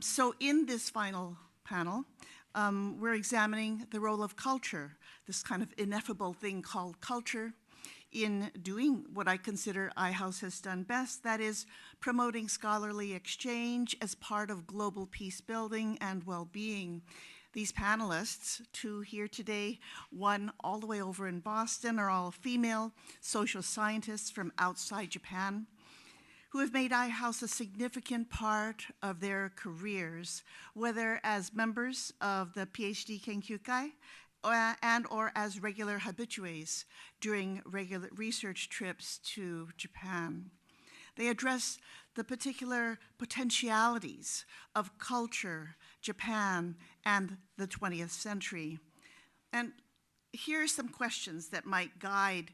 So in this final panel, we're examining the role of culture, this kind of ineffable thing called culture, in doing what I consider iHouse has done best, that is promoting scholarly exchange as part of global peace building and well-being. These panelists, two here today, one all the way over in Boston, are all female social scientists from outside Japan who have made iHouse a significant part of their careers, whether as members of the PhD Kenkyukai and or as regular habitués during regular research trips to Japan. They address the particular potentialities of culture, Japan, and the 20th century. And here are some questions that might guide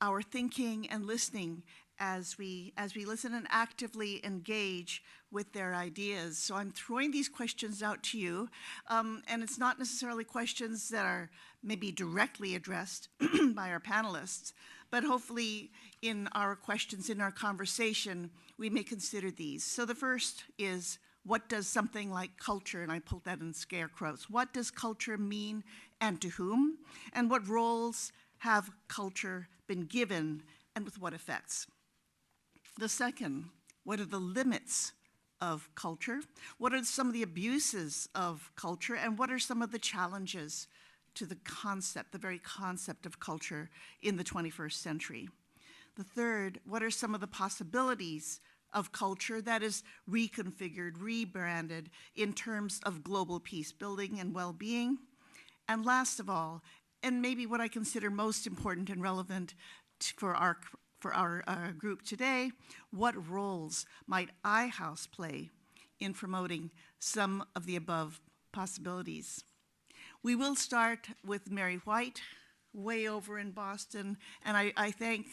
our thinking and listening as we listen and actively engage with their ideas. So I'm throwing these questions out to you, and it's not necessarily questions that are maybe directly addressed by our panelists, but hopefully in our questions, in our conversation, we may consider these. So the first is, what does something like culture, and I pulled that in scare quotes, what does culture mean and to whom? And what roles have culture been given and with what effects? The second, what are the limits of culture? What are some of the abuses of culture? And what are some of the challenges to the concept, the very concept of culture in the 21st century? The third, what are some of the possibilities of culture that is reconfigured, rebranded in terms of global peace building and well-being? And last of all, and maybe what I consider most important and relevant for our group today, what roles might iHouse play in promoting some of the above possibilities? We will start with Mary White, way over in Boston, and I thank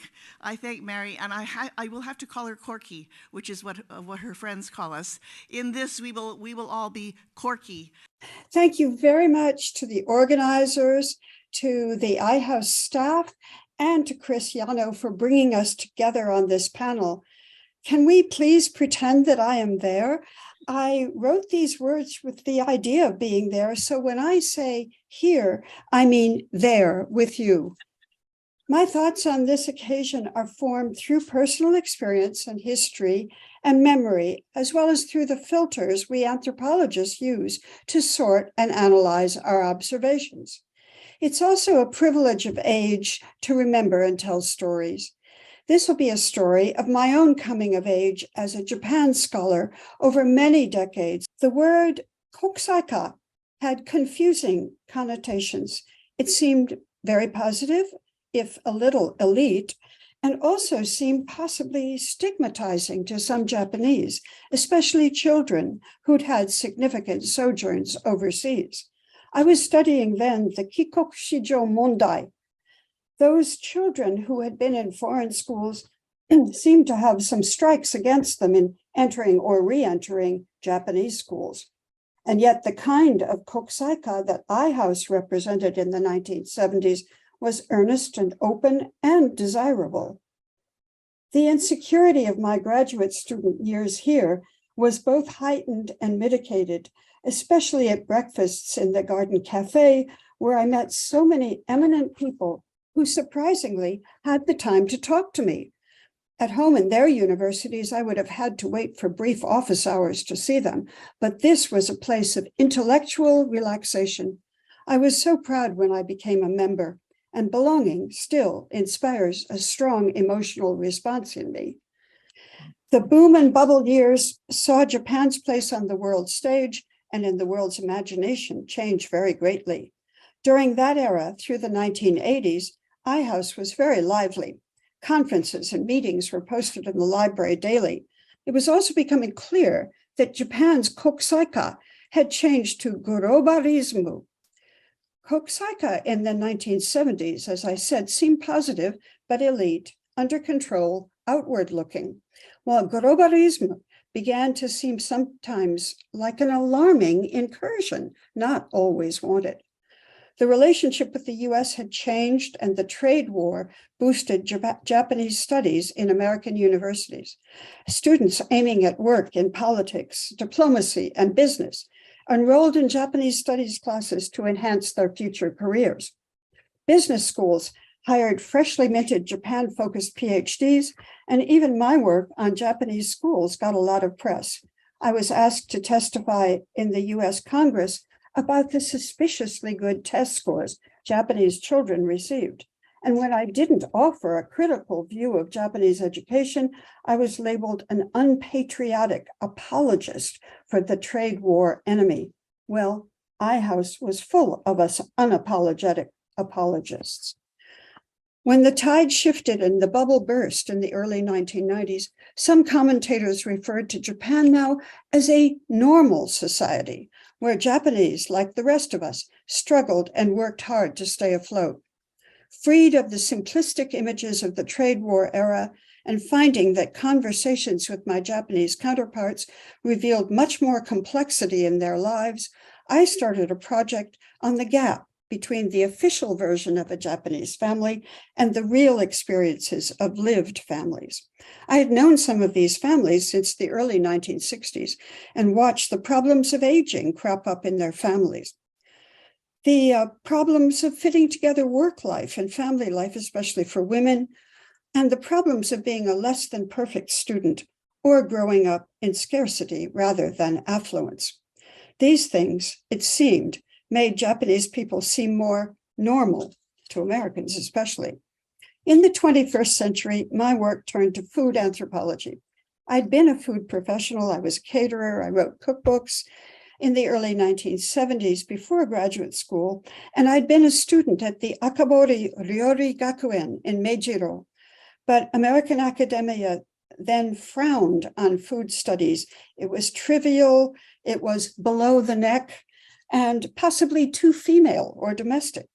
Mary, and I will have to call her Corky, which is what her friends call us. In this, we will all be Corky. Thank you very much to the organizers, to the iHouse staff, and to Chris Yano for bringing us together on this panel. Can we please pretend that I am there? I wrote these words with the idea of being there, so when I say here, I mean there with you. My thoughts on this occasion are formed through personal experience and history and memory, as well as through the filters we anthropologists use to sort and analyze our observations. It's also a privilege of age to remember and tell stories. This will be a story of my own coming of age as a Japan scholar over many decades. The word kokusaika had confusing connotations. It seemed very positive, if a little elite, and also seemed possibly stigmatizing to some Japanese, especially children who'd had significant sojourns overseas. I was studying then the Kikoku Shijo Mondai. Those children who had been in foreign schools seemed to have some strikes against them in entering or re-entering Japanese schools. And yet the kind of kokusaika that iHouse represented in the 1970s was earnest and open and desirable. The insecurity of my graduate student years here was both heightened and mitigated, especially at breakfasts in the Garden Cafe, where I met so many eminent people who surprisingly had the time to talk to me. At home in their universities, I would have had to wait for brief office hours to see them, but this was a place of intellectual relaxation. I was so proud when I became a member, and belonging still inspires a strong emotional response in me. The boom and bubble years saw Japan's place on the world stage and in the world's imagination change very greatly. During that era, through the 1980s, iHouse was very lively. Conferences and meetings were posted in the library daily. It was also becoming clear that Japan's kokusaika had changed to globalism. Kokusaika in the 1970s, as I said, seemed positive, but elite, under control, outward-looking, while globalism began to seem sometimes like an alarming incursion, not always wanted. The relationship with the US had changed, and the trade war boosted Japanese studies in American universities. Students aiming at work in politics, diplomacy, and business enrolled in Japanese studies classes to enhance their future careers. Business schools hired freshly minted Japan-focused PhDs, and even my work on Japanese schools got a lot of press. I was asked to testify in the US Congress about the suspiciously good test scores Japanese children received. And when I didn't offer a critical view of Japanese education, I was labeled an unpatriotic apologist for the trade war enemy. Well, iHouse was full of us unapologetic apologists. When the tide shifted and the bubble burst in the early 1990s, some commentators referred to Japan now as a normal society, where Japanese, like the rest of us, struggled and worked hard to stay afloat. Freed of the simplistic images of the trade war era and finding that conversations with my Japanese counterparts revealed much more complexity in their lives, I started a project on the gap between the official version of a Japanese family and the real experiences of lived families. I had known some of these families since the early 1960s and watched the problems of aging crop up in their families. The problems of fitting together work life and family life, especially for women, and the problems of being a less than perfect student or growing up in scarcity rather than affluence. These things, it seemed, made Japanese people seem more normal to Americans, especially. In the 21st century, my work turned to food anthropology. I'd been a food professional. I was a caterer. I wrote cookbooks in the early 1970s before graduate school, and I'd been a student at the Akabori Ryori Gakuen in Meijiro. But American academia then frowned on food studies. It was trivial, it was below the neck, and possibly too female or domestic.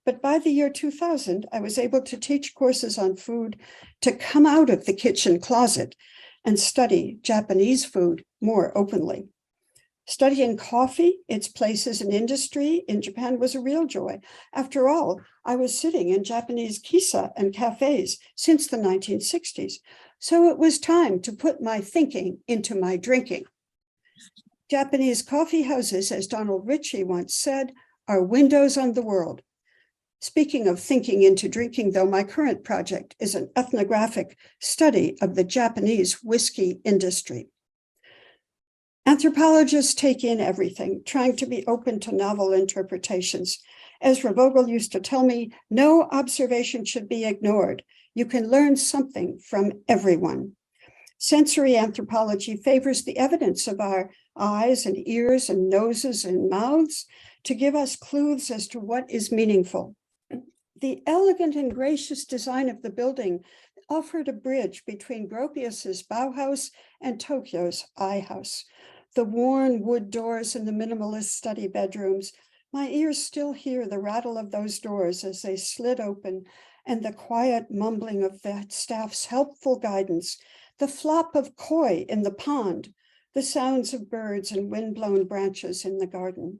But by the year 2000, I was able to teach courses on food to come out of the kitchen closet and study Japanese food more openly. Studying coffee, its place as an industry in Japan, was a real joy. After all, I was sitting in Japanese kissa and cafes since the 1960s, so it was time to put my thinking into my drinking. Japanese coffee houses, as Donald Ritchie once said, are windows on the world. Speaking of thinking into drinking, though, my current project is an ethnographic study of the Japanese whiskey industry. Anthropologists take in everything, trying to be open to novel interpretations. Ezra Vogel used to tell me, no observation should be ignored. You can learn something from everyone. Sensory anthropology favors the evidence of our eyes and ears and noses and mouths to give us clues as to what is meaningful. The elegant and gracious design of the building offered a bridge between Gropius's Bauhaus and Tokyo's iHouse. The worn wood doors in the minimalist study bedrooms, my ears still hear the rattle of those doors as they slid open, and the quiet mumbling of the staff's helpful guidance, the flop of koi in the pond, the sounds of birds and wind-blown branches in the garden.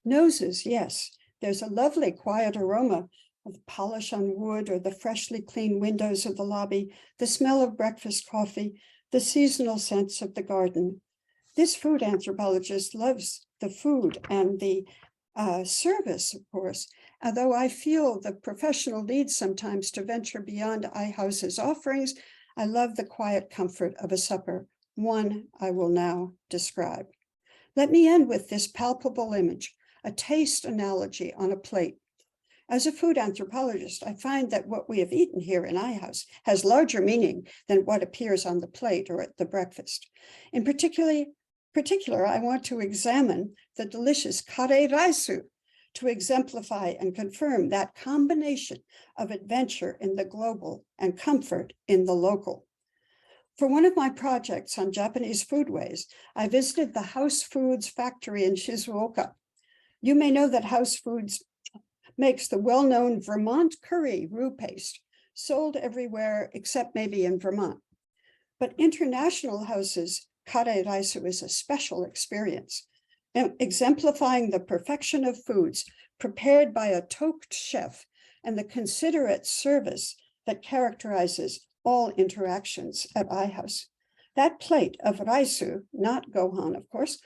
Noses, yes, there's a lovely quiet aroma of polish on wood or the freshly cleaned windows of the lobby, the smell of breakfast coffee, the seasonal scents of the garden. This food anthropologist loves the food and the service, of course, although I feel the professional need sometimes to venture beyond iHouse's offerings. I love the quiet comfort of a supper, one I will now describe. Let me end with this palpable image, a taste analogy on a plate. As a food anthropologist, I find that what we have eaten here in iHouse has larger meaning than what appears on the plate or at the breakfast. In particular, I want to examine the delicious kare raisu to exemplify and confirm that combination of adventure in the global and comfort in the local. For one of my projects on Japanese foodways, I visited the House Foods factory in Shizuoka. You may know that House Foods makes the well-known Vermont curry roux paste, sold everywhere except maybe in Vermont. But International House's kare raisu is a special experience, exemplifying the perfection of foods prepared by a toked chef, and the considerate service that characterizes all interactions at iHouse. That plate of raisu, not gohan, of course,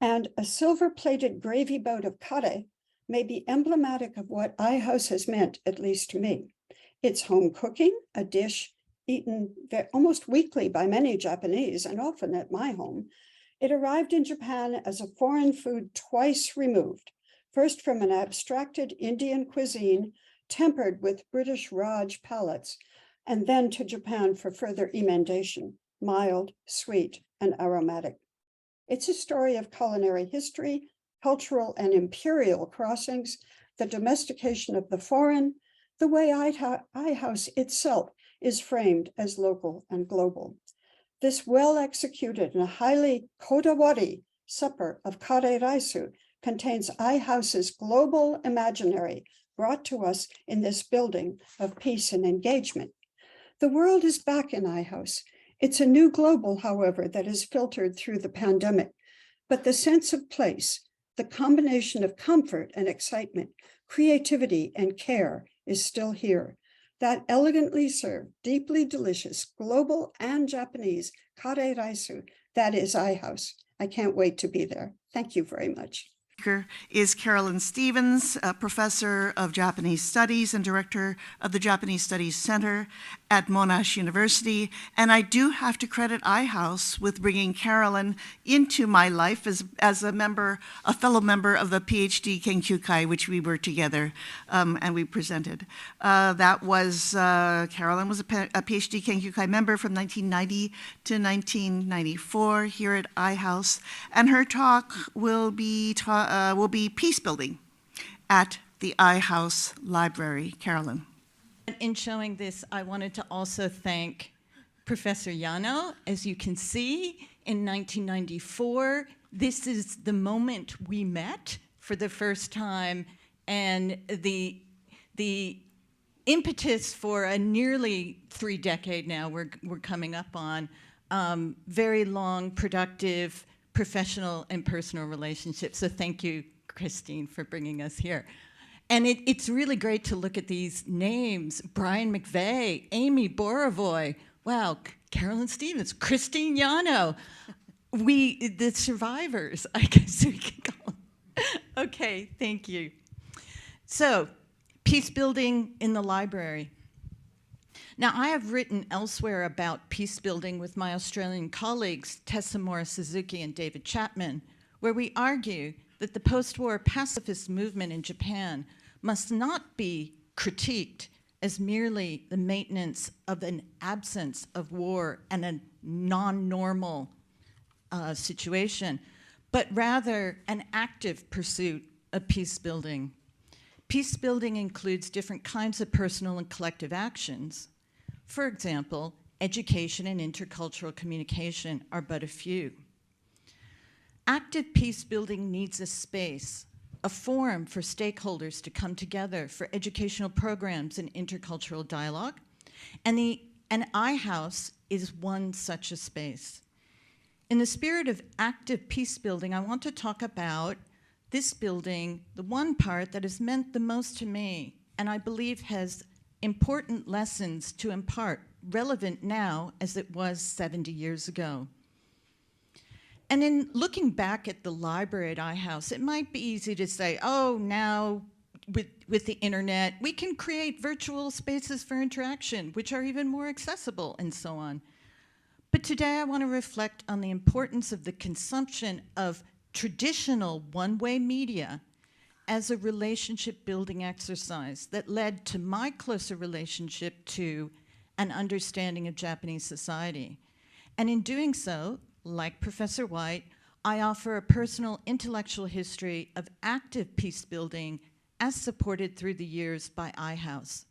and a silver-plated gravy boat of kare may be emblematic of what iHouse has meant, at least to me. It's home cooking, a dish eaten almost weekly by many Japanese, and often at my home. It arrived in Japan as a foreign food twice removed, first from an abstracted Indian cuisine tempered with British Raj palates, and then to Japan for further emendation, mild, sweet, and aromatic. It's a story of culinary history, cultural and imperial crossings, the domestication of the foreign, the way iHouse itself is framed as local and global. This well-executed and highly kodawari supper of kare raisu contains iHouse's global imaginary brought to us in this building of peace and engagement. The world is back in iHouse. It's a new global, however, that is filtered through the pandemic, but the sense of place, the combination of comfort and excitement, creativity and care is still here. That elegantly served, deeply delicious, global and Japanese kare raisu, that is iHouse. I can't wait to be there. Thank you very much. Is Carolyn Stevens, a professor of Japanese Studies and director of the Japanese Studies Center at Monash University. And I do have to credit iHouse with bringing Carolyn into my life as a fellow member of the PhD Kenkyukai, which we were together and we presented. Carolyn was a PhD Kenkyukai member from 1990 to 1994 here at iHouse. And her talk will be peace building at the iHouse Library. Carolyn. In showing this, I wanted to also thank Professor Yano. As you can see, in 1994, this is the moment we met for the first time, and the impetus for a nearly 3-decade now we're coming up on, very long, productive, professional and personal relationships. So thank you, Christine, for bringing us here. And it's really great to look at these names: Brian McVeigh, Amy Borovoy, wow, Carolyn Stevens, Christine Yano. The survivors, I guess we can call them. Okay, thank you. So, peace building in the library. Now, I have written elsewhere about peace building with my Australian colleagues, Tessa Morris-Suzuki and David Chapman, where we argue that the post-war pacifist movement in Japan must not be critiqued as merely the maintenance of an absence of war and a non-normal situation, but rather an active pursuit of peace building. Peace building includes different kinds of personal and collective actions. For example, education and intercultural communication are but a few. Active peace building needs a space, a forum for stakeholders to come together for educational programs and intercultural dialogue, and iHouse is one such a space. In the spirit of active peace building, I want to talk about this building, the one part that has meant the most to me, and I believe has important lessons to impart, relevant now as it was 70 years ago. And in looking back at the library at iHouse, it might be easy to say, oh, now with the internet, we can create virtual spaces for interaction, which are even more accessible and so on. But today I want to reflect on the importance of the consumption of traditional one-way media as a relationship building exercise that led to my closer relationship to an understanding of Japanese society. And in doing so, like Professor White, I offer a personal intellectual history of active peace building as supported through the years by iHouse.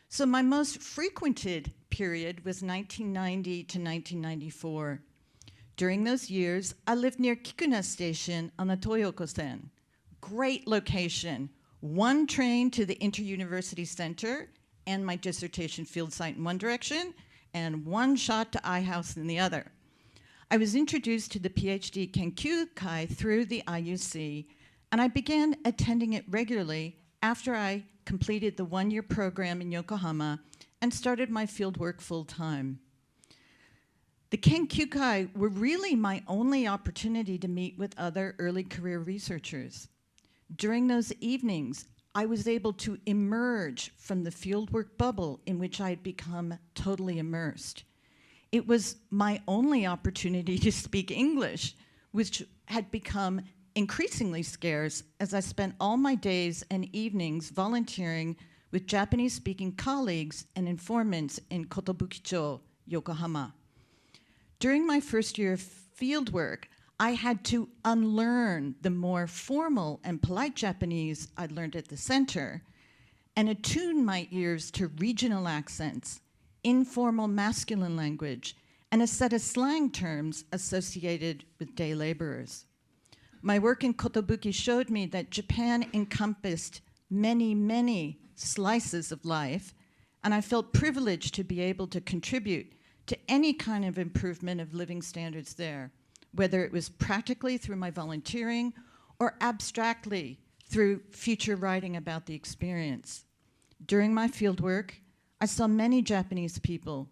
So my most frequented period was 1990 to 1994. During those years, I lived near Kikuna Station on the Toyoko-sen. Great location, one train to the Inter-University Center and my dissertation field site in one direction, and one shot to iHouse in the other. I was introduced to the PhD Kenkyukai through the IUC, and I began attending it regularly after I completed the one-year program in Yokohama and started my fieldwork full-time. The Kenkyukai were really my only opportunity to meet with other early career researchers. During those evenings, I was able to emerge from the fieldwork bubble in which I had become totally immersed. It was my only opportunity to speak English, which had become increasingly scarce as I spent all my days and evenings volunteering with Japanese-speaking colleagues and informants in Kotobukicho, Yokohama. During my first year of fieldwork, I had to unlearn the more formal and polite Japanese I'd learned at the center and attune my ears to regional accents, informal masculine language, and a set of slang terms associated with day laborers. My work in Kotobuki showed me that Japan encompassed many, many slices of life, and I felt privileged to be able to contribute to any kind of improvement of living standards there, whether it was practically through my volunteering or abstractly through future writing about the experience. During my fieldwork, I saw many Japanese people,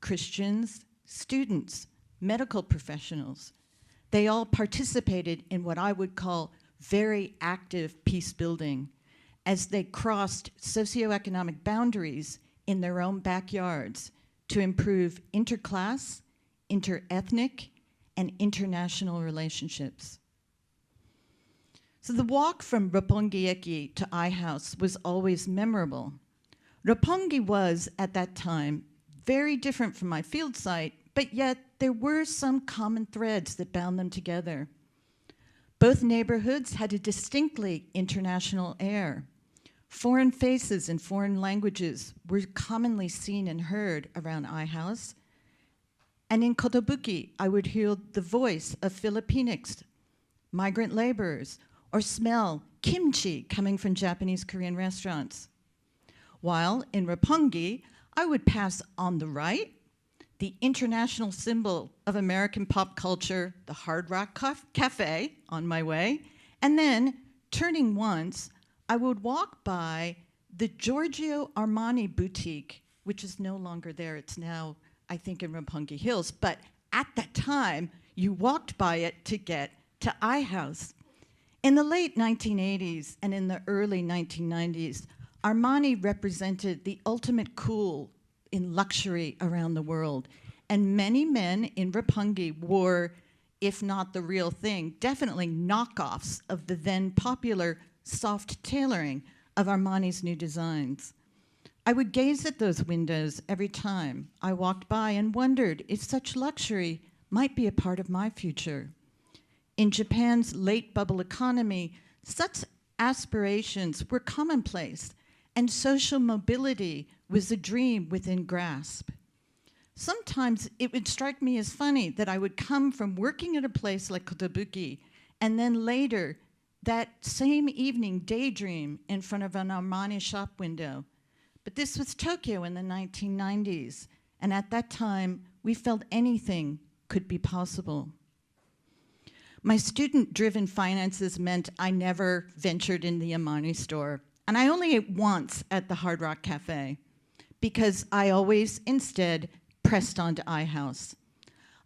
Christians, students, medical professionals. They all participated in what I would call very active peace building as they crossed socioeconomic boundaries in their own backyards to improve interclass, interethnic, and international relationships. So the walk from Roppongi-eki to I-House was always memorable. Roppongi was, at that time, very different from my field site, but yet there were some common threads that bound them together. Both neighborhoods had a distinctly international air. Foreign faces and foreign languages were commonly seen and heard around I-House. And in Kotobuki, I would hear the voice of Filipinics, migrant laborers, or smell kimchi coming from Japanese Korean restaurants. While in Roppongi, I would pass on the right the international symbol of American pop culture, the Hard Rock Cafe, on my way, and then, turning once, I would walk by the Giorgio Armani boutique, which is no longer there. It's now, I think, in Roppongi Hills. But at that time, you walked by it to get to I-House. In the late 1980s and in the early 1990s, Armani represented the ultimate cool in luxury around the world. And many men in Roppongi wore, if not the real thing, definitely knockoffs of the then popular soft tailoring of Armani's new designs. I would gaze at those windows every time I walked by and wondered if such luxury might be a part of my future. In Japan's late bubble economy, such aspirations were commonplace, and social mobility was a dream within grasp. Sometimes it would strike me as funny that I would come from working at a place like Kotobuki and then later that same evening daydream in front of an Armani shop window. But this was Tokyo in the 1990s, and at that time, we felt anything could be possible. My student-driven finances meant I never ventured in the Armani store, and I only ate once at the Hard Rock Cafe, because I always, instead, pressed on to I-House.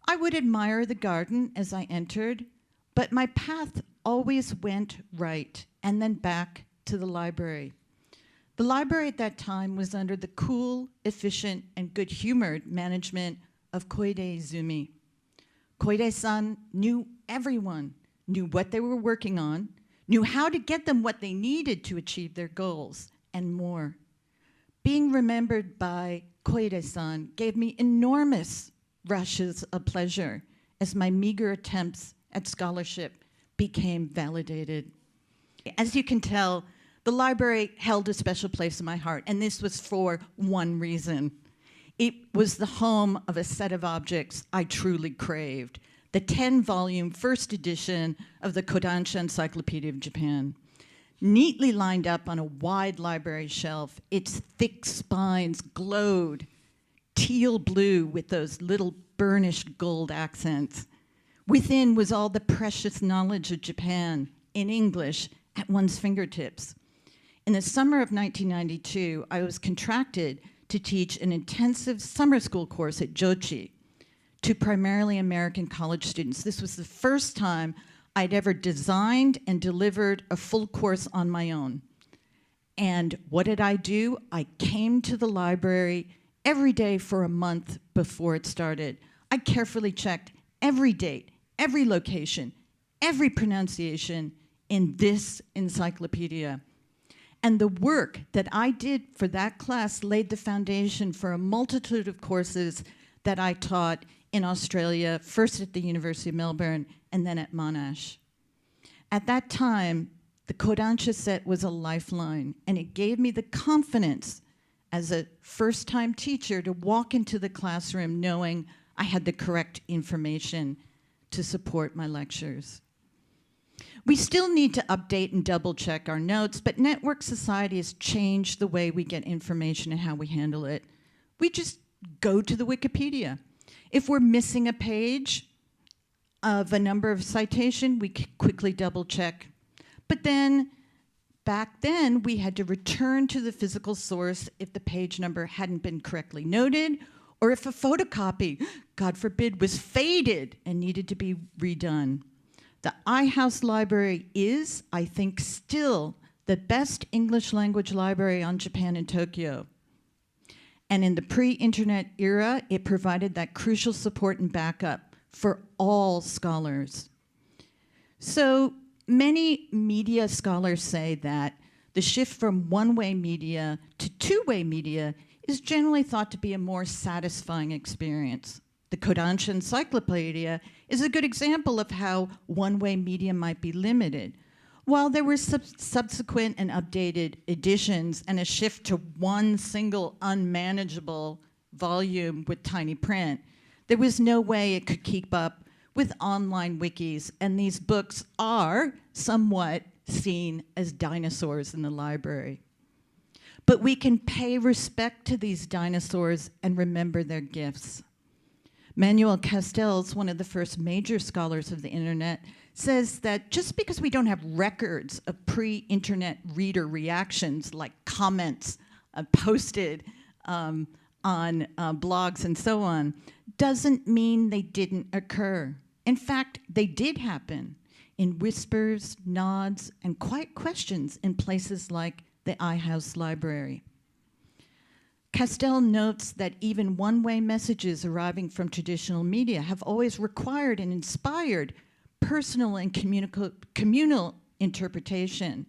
I would admire the garden as I entered, but my path always went right and then back to the library. The library at that time was under the cool, efficient, and good-humored management of Koide Izumi. Koide-san knew everyone, knew what they were working on, knew how to get them what they needed to achieve their goals, and more. Being remembered by Koide-san gave me enormous rushes of pleasure as my meager attempts at scholarship became validated. As you can tell, the library held a special place in my heart, and this was for one reason. It was the home of a set of objects I truly craved, the 10-volume first edition of the Kodansha Encyclopedia of Japan. Neatly lined up on a wide library shelf, its thick spines glowed teal blue with those little burnished gold accents. Within was all the precious knowledge of Japan in English at one's fingertips. In the summer of 1992, I was contracted to teach an intensive summer school course at Jochi to primarily American college students. This was the first time I'd ever designed and delivered a full course on my own. And what did I do? I came to the library every day for a month before it started. I carefully checked every date, every location, every pronunciation in this encyclopedia. And the work that I did for that class laid the foundation for a multitude of courses that I taught in Australia, first at the University of Melbourne and then at Monash. At that time, the Kodansha set was a lifeline, and it gave me the confidence as a first-time teacher to walk into the classroom knowing I had the correct information to support my lectures. We still need to update and double-check our notes, but network society has changed the way we get information and how we handle it. We just go to the Wikipedia. If we're missing a page of a number of citation, we quickly double-check. But then, back then, we had to return to the physical source if the page number hadn't been correctly noted, or if a photocopy, God forbid, was faded and needed to be redone. The iHouse Library is, I think, still the best English language library on Japan and Tokyo. And in the pre-internet era, it provided that crucial support and backup for all scholars. So many media scholars say that the shift from one-way media to two-way media is generally thought to be a more satisfying experience. The Kodansha Encyclopedia is a good example of how one-way media might be limited. While there were subsequent and updated editions and a shift to one single unmanageable volume with tiny print, there was no way it could keep up with online wikis, and these books are somewhat seen as dinosaurs in the library. But we can pay respect to these dinosaurs and remember their gifts. Manuel Castells, one of the first major scholars of the internet, says that just because we don't have records of pre-internet reader reactions like comments posted on blogs and so on, doesn't mean they didn't occur. In fact, they did happen in whispers, nods, and quiet questions in places like the iHouse Library. Castell notes that even one-way messages arriving from traditional media have always required and inspired personal and communal interpretation.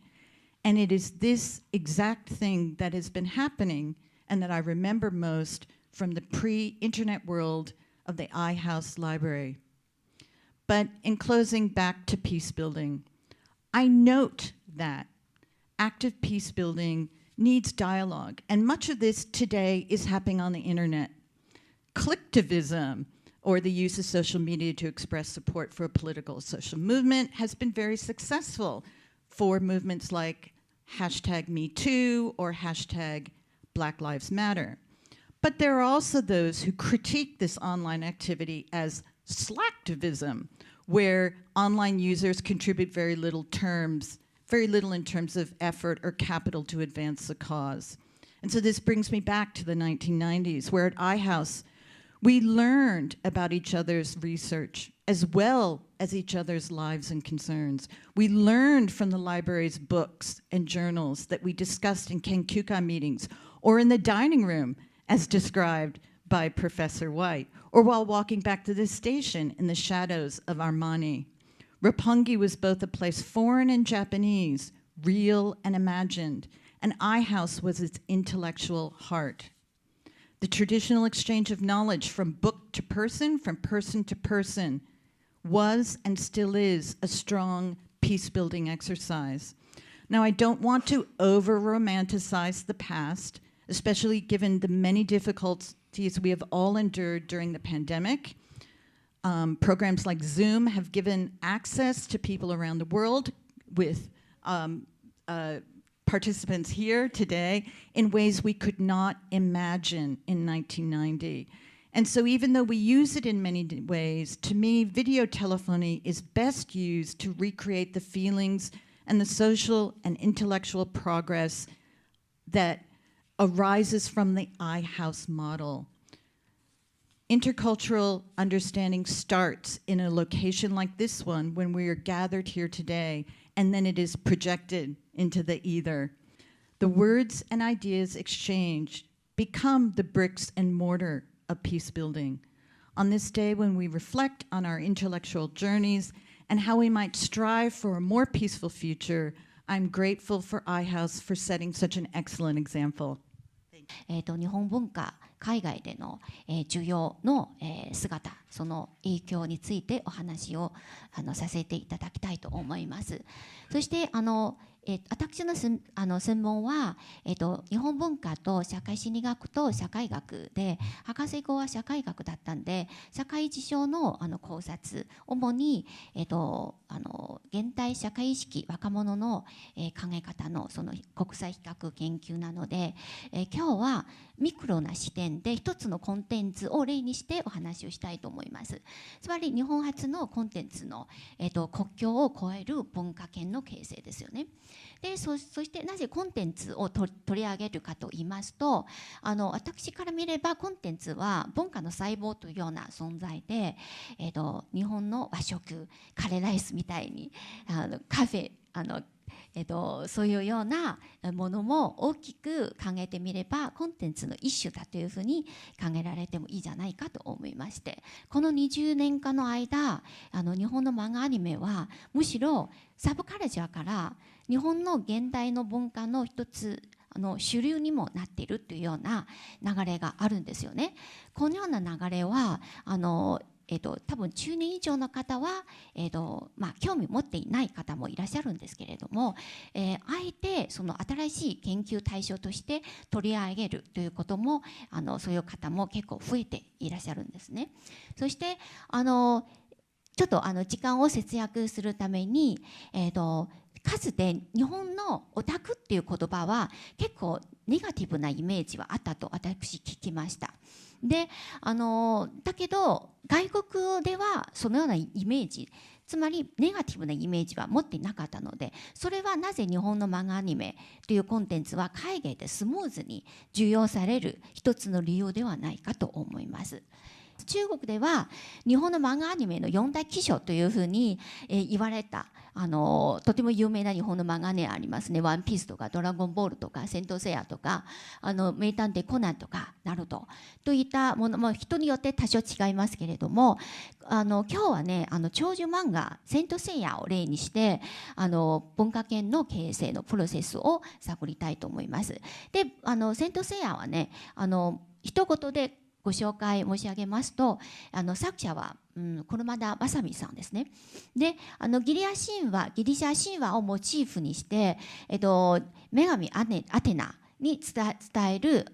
And it is this exact thing that has been happening and that I remember most from the pre-internet world of the iHouse Library. But in closing, back to peace building, I note that active peace building needs dialogue, and much of this today is happening on the internet. Clicktivism, or the use of social media to express support for a political or social movement, has been very successful for movements like #MeToo or #Black Lives Matter. But there are also those who critique this online activity as slacktivism, where online users contribute very little in terms of effort or capital to advance the cause. And so this brings me back to the 1990s, where at iHouse, we learned about each other's research as well as each other's lives and concerns. We learned from the library's books and journals that we discussed in Kenkyuka meetings or in the dining room, as described by Professor White, or while walking back to this station in the shadows of Armani. Roppongi was both a place foreign and Japanese, real and imagined, and iHouse was its intellectual heart. The traditional exchange of knowledge from book to person to person, was and still is a strong peace-building exercise. Now, I don't want to over-romanticize the past, especially given the many difficulties we have all endured during the pandemic. Programs like Zoom have given access to people around the world with participants here today in ways we could not imagine in 1990. And so even though we use it in many ways, to me, video telephony is best used to recreate the feelings and the social and intellectual progress that arises from the iHouse model. Intercultural understanding starts in a location like this one when we are gathered here today, and then it is projected into the ether. The words and ideas exchanged become the bricks and mortar of peace building. On this day when we reflect on our intellectual journeys and how we might strive for a more peaceful future, I'm grateful for iHouse for setting such an excellent example. 日本文化海外での、需要の、姿、その影響についてお話をさせていただきたいと思います。そして私の専門は、日本文化と社会心理学と社会学で、博士号は社会学だったんで、社会事象の考察、主に、現代社会意識、若者の、考え方のその国際比較研究なので、今日はミクロな視点で一つのコンテンツを例にしてお話をしたいと思います。つまり日本初のコンテンツの、国境を越える文化圏の形成ですよね。でそしてなぜコンテンツを取り上げるかと言いますと、私から見ればコンテンツは文化の細胞というような存在で、日本の和食カレーライスみたいにカフェそういうようなものも大きく考えてみればコンテンツの一種だというふうに考えられてもいいじゃないかと思いまして、この20年間の間日本の漫画アニメはむしろサブカルチャーから日本の現代の文化の一つ主流にもなっているというような流れがあるんですよね。このような流れは多分中年以上の方は、興味持っていない方もいらっしゃるんですけれども、あえてその新しい研究対象として取り上げるということもそういう方も結構増えていらっしゃるんですね。そしてちょっと時間を節約するために、かつて日本のオタクっていう言葉は結構ネガティブなイメージはあったと私聞きました。でだけど外国ではそのようなイメージ、つまりネガティブなイメージは持っていなかったので、それはなぜ日本の漫画アニメというコンテンツは海外でスムーズに受容される一つの理由ではないかと思います。中国では日本の漫画アニメの四大奇書というふうに言われたとても有名な日本の漫画アニメありますね。ワンピースとかドラゴンボールとか戦闘セイヤとか名探偵コナンとかナルトといったものも人によって多少違いますけれども、今日はね長寿漫画戦闘セイヤを例にして文化圏の形成のプロセスを探りたいと思います。で戦闘セイヤはね一言でご紹介申し上げますと、作者は、車田正美さんですね。でギリシャ神話をモチーフにして、女神アテナに使える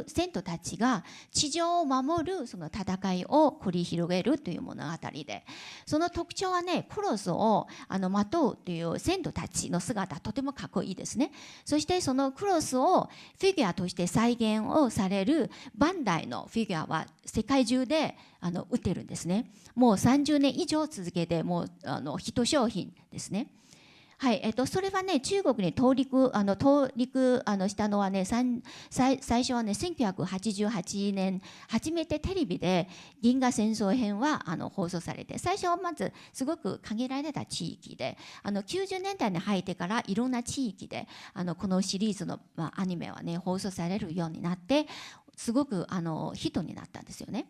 セントたちが地上を守るその戦いを繰り広げるという物語で、その特徴はねクロスをまとうというセントたちの姿とてもかっこいいですね。そしてそのクロスをフィギュアとして再現をされるバンダイのフィギュアは世界中で売ってるんですね。もう30年以上続けてもうヒット商品ですね。はい、それはね中国に上陸したのはね最初はね1988年初めてテレビで銀河戦争編は放送されて、最初はまずすごく限られた地域で90年代に入ってからいろんな地域でこのシリーズの、アニメはね放送されるようになってすごくヒットになったんですよね。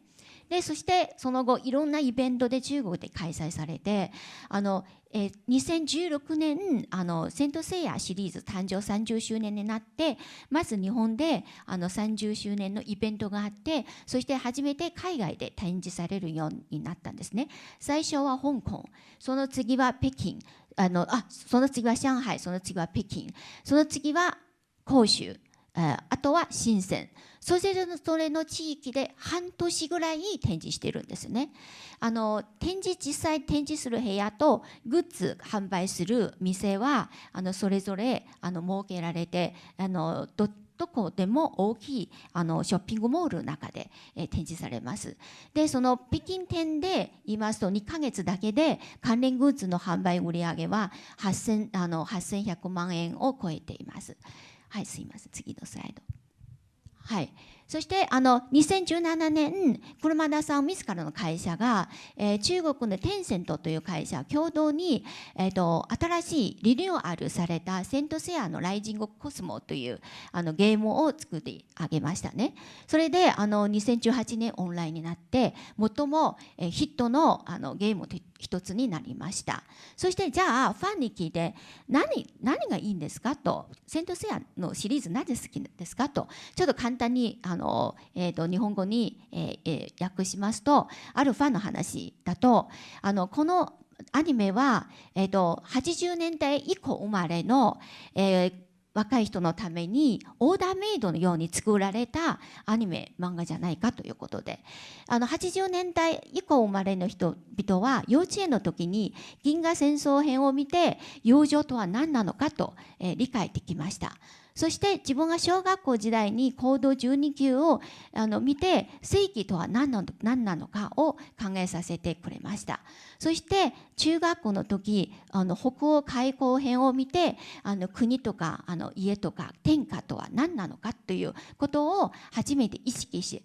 でそしてその後いろんなイベントで中国で開催されて2016年セントセイヤシリーズ誕生30周年になって、まず日本で30周年のイベントがあって、そして初めて海外で展示されるようになったんですね。最初は香港、その次は北京、その次は上海、その次は北京、その次は広州、あとは深セン、それの地域で半年ぐらい展示しているんですね。実際展示する部屋とグッズ販売する店はそれぞれ設けられてどこでも大きいショッピングモールの中で、展示されます。でその北京店で言いますと2ヶ月だけで関連グッズの販売売上は8100万円を超えています。はい、すいません、次のスライド。はい、そして2017年車田さん自らの会社が、中国のテンセントという会社共同に、新しいリニューアルされたセントセアのライジングコスモというゲームを作り上げましたね。それで2018年オンラインになって最もヒットのゲームと一つになりました。そしてじゃあファンに聞いて何がいいんですかと、セントセアのシリーズなぜ好きですかと、ちょっと簡単に日本語に、訳しますと、あるファンの話だとこのアニメは、80年代以降生まれの、若い人のためにオーダーメイドのように作られたアニメ漫画じゃないかということで、80年代以降生まれの人々は幼稚園の時に銀河戦争編を見て友情とは何なのかと、理解できました。そして自分が小学校時代に行動12級を見て正義とは何なのかを考えさせてくれました。そして中学校の時北欧開港編を見て国とか家とか天下とは何なのかということを初めて意識し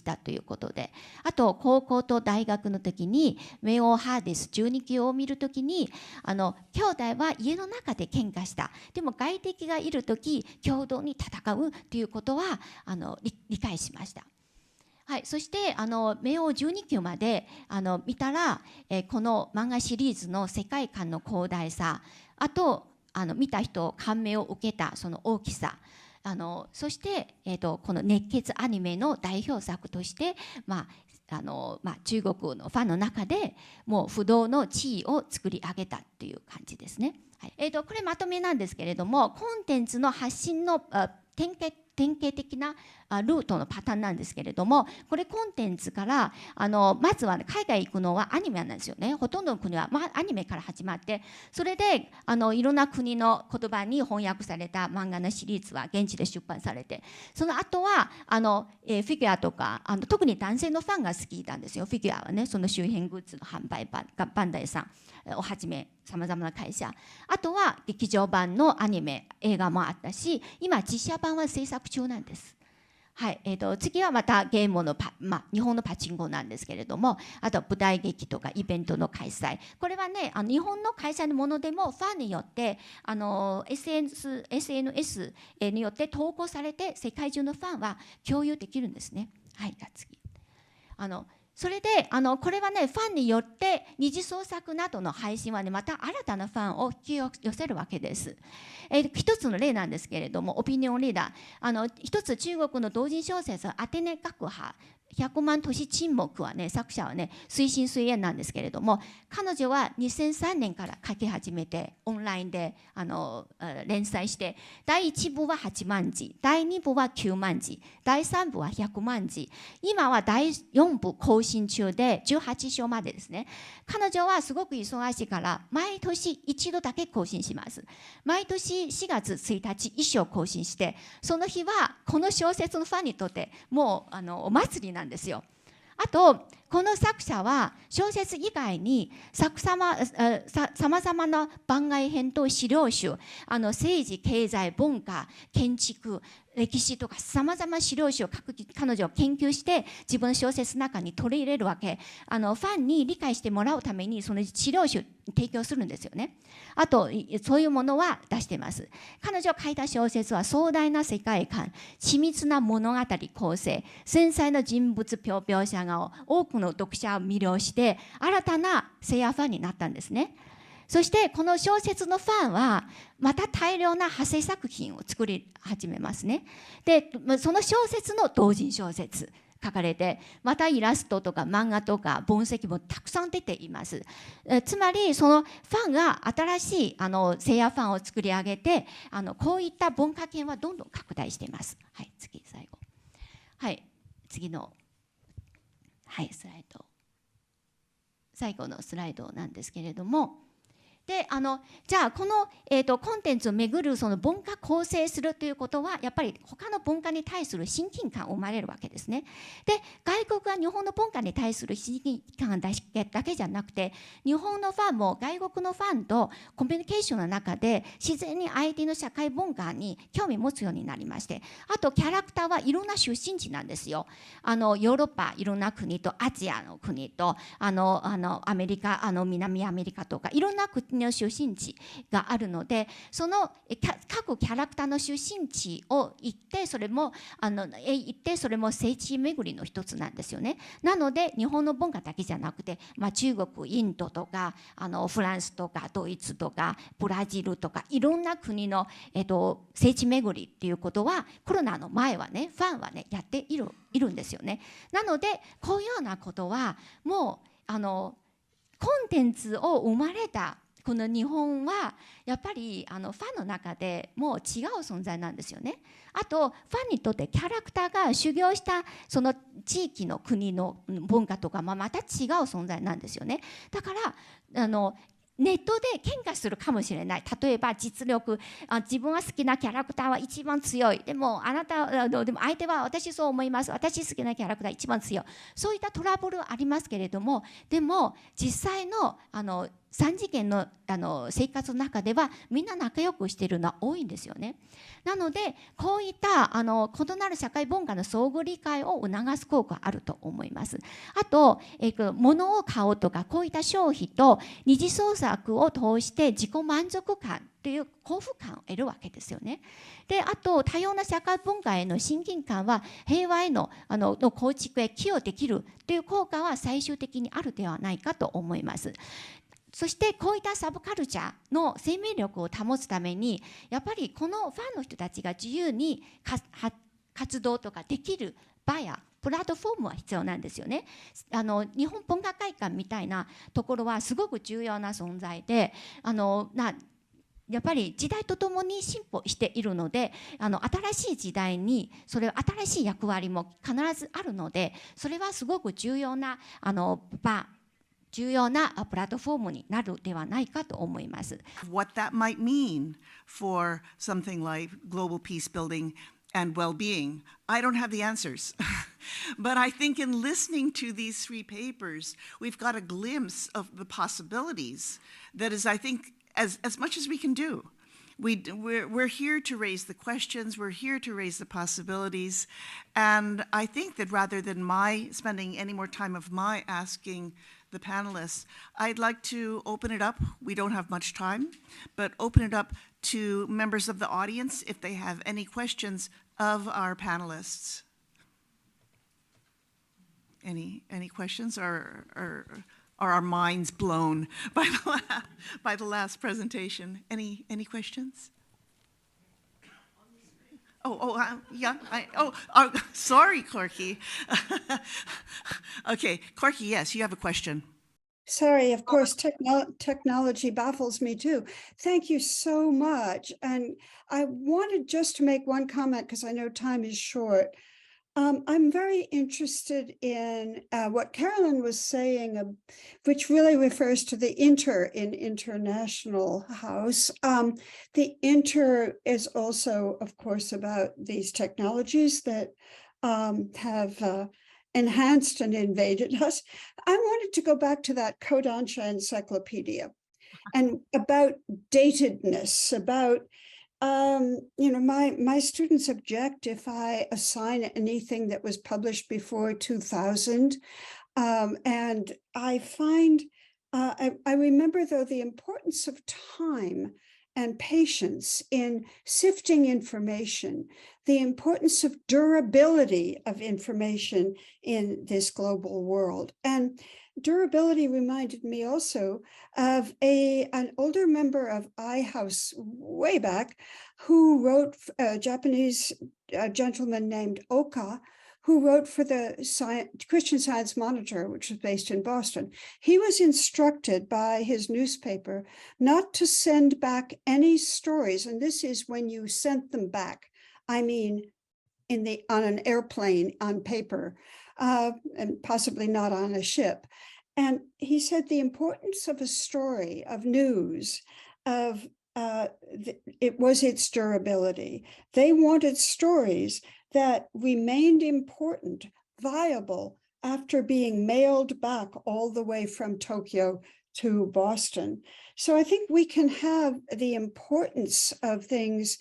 たということで、あと高校と大学の時にメオハーデス12級を見る時に兄弟は家の中で喧嘩した、でも外敵がいる時共同に戦うということは理解しました。はい、そしてメオ12級まで見たら、この漫画シリーズの世界観の広大さ、あと見た人感銘を受けたその大きさ、そして、この熱血アニメの代表作として、中国のファンの中でもう不動の地位を作り上げたという感じですね。はい、これまとめなんですけれども、コンテンツの発信の典型的なルートのパターンなんですけれども、これコンテンツからまずは、海外行くのはアニメなんですよね。ほとんどの国は、アニメから始まって、それでいろんな国の言葉に翻訳された漫画のシリーズは現地で出版されて、その後はフィギュアとか特に男性のファンが好きなんですよ。フィギュアはね、その周辺グッズの販売バンダイさんをはじめさまざまな会社、あとは劇場版のアニメ映画もあったし、今実写版は制作中なんです。はい、次はまたゲームの日本のパチンコなんですけれども、あと舞台劇とかイベントの開催、これはね日本の会社のものでもファンによってSNS によって投稿されて世界中のファンは共有できるんですね。はい、次それでこれはねファンによって二次創作などの配信はねまた新たなファンを引き寄せるわけです。一つの例なんですけれども、オピニオンリーダー一つ中国の同人小説アテネ学派100万都市沈黙はね、作者はね水深水泳なんですけれども、彼女は2003年から書き始めてオンラインで連載して、第1部は8万字、第2部は9万字、第3部は100万字、今は第4部更新中で18章までですね。彼女はすごく忙しいから毎年一度だけ更新します。毎年4月1日1章更新して、その日はこの小説のファンにとってもうお祭りなんですよ。あとこの作者は小説以外にさまざまな番外編と資料集、政治経済文化建築歴史とかさまざまな資料集を彼女は研究して自分の小説の中に取り入れるわけ。ファンに理解してもらうためにその資料集提供するんですよね。あとそういうものは出しています。彼女が書いた小説は壮大な世界観、緻密な物語構成、繊細な人物描写が多くの読者を魅了して新たなセイヤファンになったんですね。そしてこの小説のファンはまた大量な派生作品を作り始めますね。でその小説の同人小説書かれて、またイラストとか漫画とか分析もたくさん出ています。つまりそのファンが新しいセイヤファンを作り上げてこういった文化圏はどんどん拡大しています。はい、次最後。はい、次のスライド。最後のスライドなんですけれども、でじゃあこの、コンテンツをめぐるその文化構成するということはやっぱり他の文化に対する親近感生まれるわけですね。で外国が日本の文化に対する親近感だけじゃなくて、日本のファンも外国のファンとコミュニケーションの中で自然に相手の社会文化に興味を持つようになりまして、あとキャラクターはいろんな出身地なんですよ。ヨーロッパいろんな国とアジアの国とアメリカ南アメリカとかいろんな国の出身地があるので、その各キャラクターの出身地を行ってそれも聖地巡りの一つなんですよね。なので日本の文化だけじゃなくて、中国インドとかフランスとかドイツとかブラジルとかいろんな国の、聖地巡りっていうことはコロナの前はねファンはねやっているんですよね。なのでこういうようなことはもうコンテンツを生まれたこの日本はやっぱりファンの中でもう違う存在なんですよね。あとファンにとってキャラクターが修行したその地域の国の文化とかまた違う存在なんですよね。だからネットで喧嘩するかもしれない。例えば実力、自分は好きなキャラクターは一番強い。でも相手は私そう思います。私好きなキャラクター一番強い。そういったトラブルはありますけれども、でも実際の3次元の生活の中ではみんな仲良くしているのは多いんですよね。なのでこういった異なる社会文化の相互理解を促す効果があると思います。あと、物を買うとかこういった消費と二次創作を通して自己満足感という幸福感を得るわけですよね。であと多様な社会文化への親近感は平和への構築へ寄与できるという効果は最終的にあるではないかと思います。そしてこういったサブカルチャーの生命力を保つためにやっぱりこのファンの人たちが自由に活動とかできる場やプラットフォームは必要なんですよね。日本文化会館みたいなところはすごく重要な存在でやっぱり時代とともに進歩しているので新しい時代に新しい役割も必ずあるので、それはすごく重要な重要なプラットフォームになるではないかと思います。What that might mean for something like global peace building and well-being, I don't have the answers. But I think in listening to these three papers, we've got a glimpse of the possibilities that is, I think, as much as we can do. We're here to raise the questions, we're here to raise the possibilities, and I think that rather than my spending any more time of my asking the panelists, I'd like to open it up. We don't have much time, but open it up to members of the audience if they have any questions of our panelists. Any questions, or are our minds blown by the last presentation? Any questions? Yeah. Sorry, Corky. Okay, Corky, yes, you have a question. Sorry, of course, technology baffles me too. Thank you so much. And I wanted just to make one comment because I know time is short. I'm very interested in what Carolyn was saying, which really refers to the inter in International House. The inter is also, of course, about these technologies that have enhanced and invaded us. I wanted to go back to that Kodansha encyclopedia and about datedness, about my students object if I assign anything that was published before 2000. And I find, I remember though the importance of time and patience in sifting information, the importance of durability of information in this global world. And durability reminded me also of an older member of iHouse way back who wrote, a Japanese gentleman named Oka, who wrote for the Christian Science Monitor, which was based in Boston. He was instructed by his newspaper not to send back any stories, and this is when you sent them back. I mean, on an airplane on paper, and possibly not on a ship. And he said the importance of a story, of news, of it was its durability. They wanted stories that remained important, viable, after being mailed back all the way from Tokyo to Boston. So I think we can have the importance of things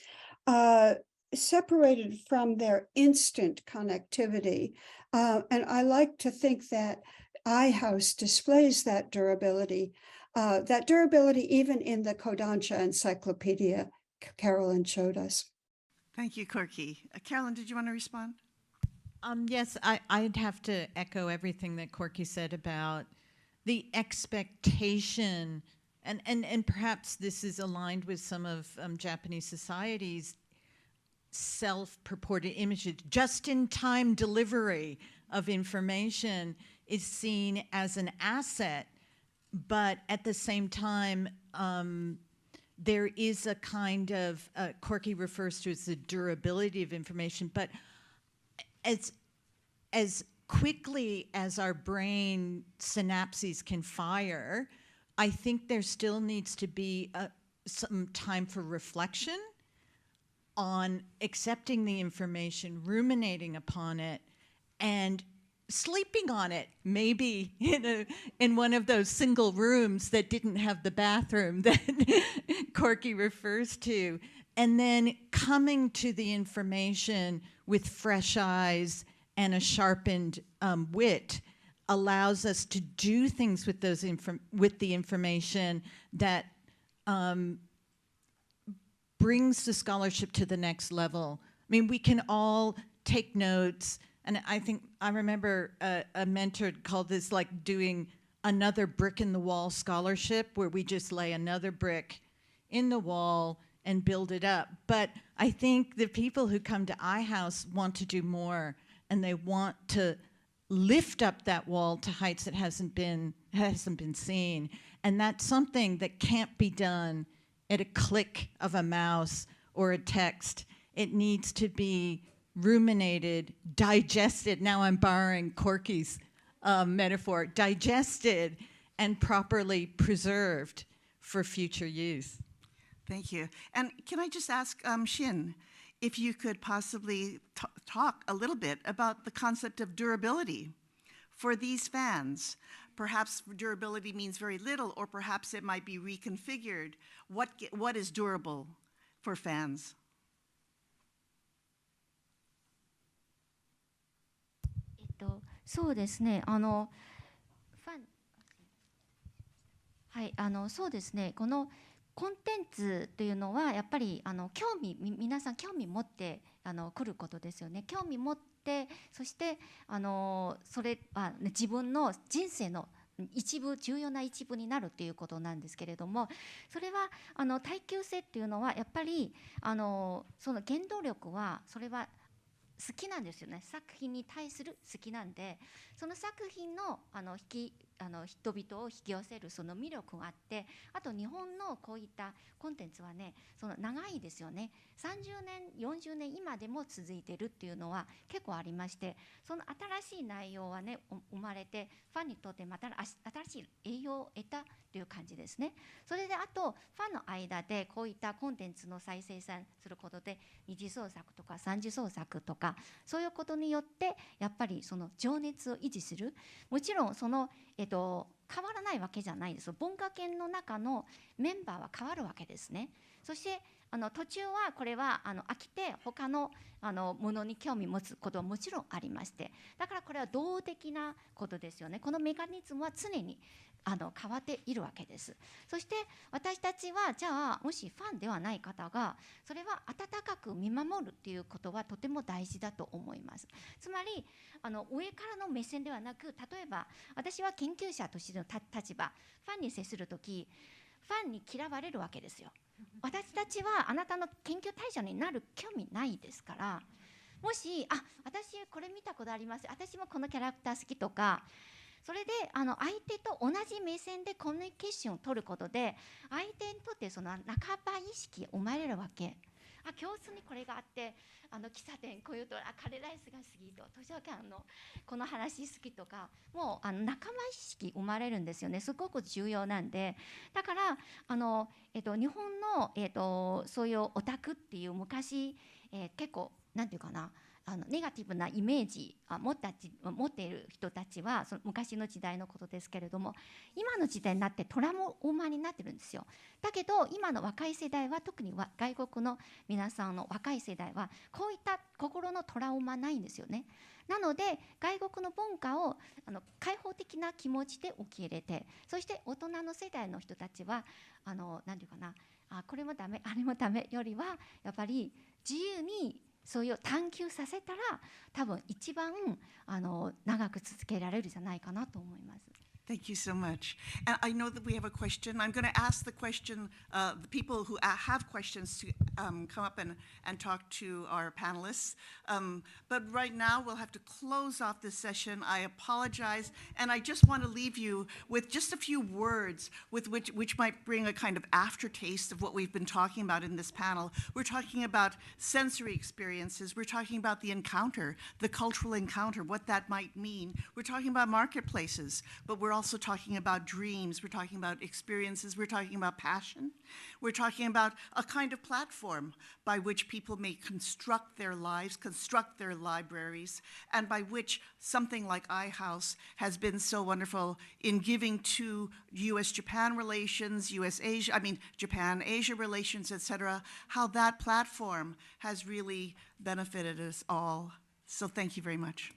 separated from their instant connectivity. And I like to think that iHouse displays that durability even in the Kodansha Encyclopedia Carolyn showed us. Thank you, Corky. Carolyn, did you want to respond? Yes, I'd have to echo everything that Corky said about the expectation, and perhaps this is aligned with some of Japanese society's self-purported images. Just-in-time delivery of information is seen as an asset, but at the same time, there is a kind of, Corky refers to as the durability of information, but as quickly as our brain synapses can fire, I think there still needs to be some time for reflection on accepting the information, ruminating upon it, and sleeping on it, maybe in one of those single rooms that didn't have the bathroom that Corky refers to, and then coming to the information with fresh eyes and a sharpened wit allows us to do things with those with the information that brings the scholarship to the next level. I mean, we can all take notes, and I remember a mentor called this like doing another brick in the wall scholarship, where we just lay another brick in the wall and build it up. But I think the people who come to iHouse want to do more, and they want to lift up that wall to heights that hasn't been seen. And that's something that can't be done at a click of a mouse or a text. It needs to be ruminated, digested. Now I'm borrowing Corky's metaphor, digested and properly preserved for future use. Thank you. And can I just ask Shin, if you could possibly talk a little bit about the concept of durability for these fans. Perhaps durability means very little, or perhaps it might be reconfigured. What is durable for fans? そうですね。そうですね。このコンテンツというのはやっぱり皆さん興味持って来ることですよね。興味持って、そしてそれは自分の人生の重要な一部になるということなんですけれども、それは耐久性っていうのはやっぱりその原動力はそれは好きなんですよね。作品に対する好きなんで、その作品の人々を引き寄せるその魅力があって、あと日本のこういったコンテンツはね、その長いですよね。30年40年今でも続いているっていうのは結構ありまして、その新しい内容はね生まれて、ファンにとってまた新しい栄養を得たという感じですね。それであとファンの間でこういったコンテンツの再生産することで、二次創作とか三次創作とかそういうことによってやっぱりその情熱を維持する。もちろんその変わらないわけじゃないです。文化圏の中のメンバーは変わるわけですね。そして途中はこれは飽きて他のものに興味持つことはもちろんありまして、だからこれは動的なことですよね。このメカニズムは常に変わっているわけです。そして私たちはじゃあもしファンではない方がそれは温かく見守るっていうことはとても大事だと思います。つまり上からの目線ではなく、例えば私は研究者としての立場、ファンに接するときファンに嫌われるわけですよ。私たちはあなたの研究対象になる興味ないですから、もし私これ見たことあります、私もこのキャラクター好きとか、それで相手と同じ目線でコミュニケーションを取ることで相手にとってその半ば意識が生まれるわけ。教室にこれがあって喫茶店こういうとカレーライスが好きと図書館のこの話好きとかもう仲間意識生まれるんですよね。すごく重要なんで、だから日本の、そういうオタクっていう昔、結構なんていうかなネガティブなイメージ持っている人たちはその昔の時代のことですけれども、今の時代になってトラウマになってるんですよ。だけど今の若い世代は、特に外国の皆さんの若い世代はこういった心のトラウマないんですよね。なので外国の文化を開放的な気持ちで受け入れて、そして大人の世代の人たちは何ていうかなこれもダメあれもダメよりはやっぱり自由にそういう探求させたら多分一番長く続けられるじゃないかなと思います。Thank you so much. And I know that we have a question. I'm going to ask the question, the people who have questions to come up and talk to our panelists. But right now we'll have to close off this session. I apologize. And I just want to leave you with just a few words with which might bring a kind of aftertaste of what we've been talking about in this panel. We're talking about sensory experiences. We're talking about the encounter, the cultural encounter, what that might mean. We're talking about marketplaces, but we're also talking about dreams, we're talking about experiences, we're talking about passion, we're talking about a kind of platform by which people may construct their lives, construct their libraries, and by which something like iHouse has been so wonderful in giving to US-Japan relations, Japan-Asia relations, etc., how that platform has really benefited us all. So thank you very much.